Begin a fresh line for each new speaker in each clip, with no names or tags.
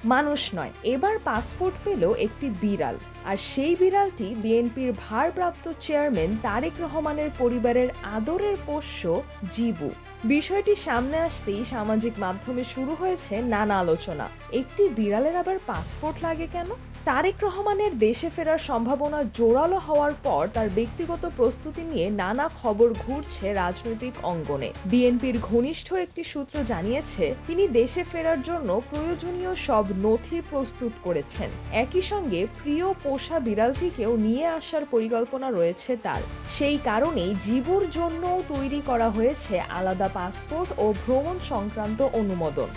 মানুষ নয়, এবার পাসপোর্ট পেল একটি বিড়াল। আর সেই বিড়ালটি বিএনপির ভারপ্রাপ্ত চেয়ারম্যান তারেক রহমানের পরিবারের আদরের পোষ্য জিবু। বিষয়টি সামনে আসতেই সামাজিক মাধ্যমে শুরু হয়েছে নানা আলোচনা। একটি বিড়ালের আবার পাসপোর্ট লাগে কেন? তারেক রহমানের দেশে ফেরার সম্ভাবনা জোরালো হওয়ার পর তার ব্যক্তিগত প্রস্তুতি নিয়ে নানা খবর ঘুরছে রাজনৈতিক অঙ্গনে। বিএনপির ঘনিষ্ঠ একটি সূত্র জানিয়েছে, তিনি দেশে ফেরার জন্য প্রয়োজনীয় সব নথি প্রস্তুত করেছেন। একই সঙ্গে প্রিয় পোষা বিড়ালটিকেও নিয়ে আসার পরিকল্পনা রয়েছে তার। সেই কারণেই জিবুর জন্যও তৈরি করা হয়েছে আলাদা পাসপোর্ট ও ভ্রমণ সংক্রান্ত অনুমোদন।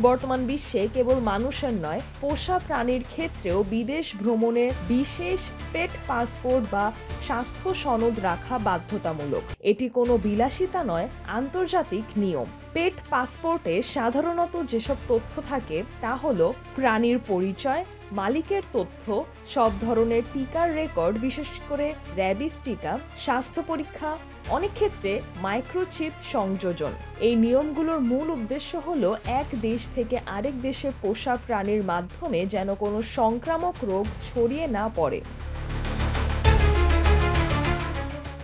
বর্তমান বিশ্বে কেবল মানুষের নয়, পোষা প্রাণীর ক্ষেত্রেও বিদেশ ভ্রমণে বিশেষ পেট পাসপোর্ট বা স্বাস্থ্য সনদ রাখা বাধ্যতামূলক। এটি কোনো বিলাসিতা নয়, আন্তর্জাতিক নিয়ম। পেট পাসপোর্টে সাধারণত যেসব তথ্য থাকে তা হলো প্রাণীর পরিচয়, মালিকের তথ্য, সব ধরনের টিকার রেকর্ড, বিশেষ করে র্যাবিস টিকা, স্বাস্থ্য পরীক্ষা, অনেক ক্ষেত্রে মাইক্রোচিপ সংযোজন। এই নিয়মগুলোর মূল উদ্দেশ্য হলো এক দেশ থেকে আরেক দেশে পোষা প্রাণীর মাধ্যমে যেন কোনো সংক্রামক রোগ ছড়িয়ে না পড়ে।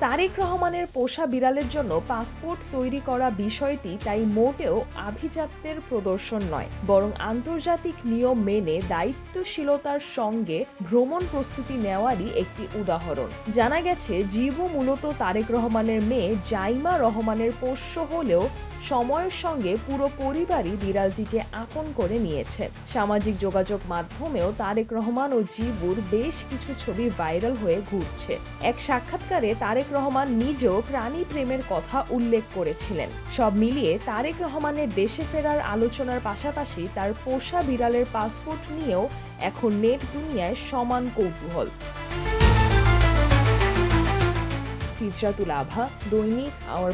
তারেক রহমানের পোষা বিড়ালের জন্য পাসপোর্ট তৈরি করা বিষয়টি তাই মোটেও আভিজাত্যের প্রদর্শন নয়, বরং আন্তর্জাতিক নিয়ম মেনে দায়িত্বশীলতার সঙ্গে ভ্রমণ প্রস্তুতি নেওয়ারই একটি উদাহরণ। জানা গেছে, জিবু মূলত তারেক রহমানের মেয়ে জাইমা রহমানের পোষ্য হলেও সময়ের সঙ্গে পুরো পরিবারই বিড়ালটিকে আপন করে নিয়েছে। সামাজিক যোগাযোগ মাধ্যমেও তারেক রহমান ও জিবুর বেশ কিছু ছবি ভাইরাল হয়ে ঘুরছে। এক সাক্ষাৎকারে তারেক রহমান নিজেও প্রাণী প্রেমের কথা উল্লেখ করেছিলেন। সব মিলিয়ে তারেক রহমানের দেশে ফেরার আলোচনার পাশাপাশি তার পোষা বিড়ালের পাসপোর্ট নিয়েও এখন নেট দুনিয়ায় সমান কৌতূহল। ফিজরাতুল আভা, দৈনিক আওয়ার।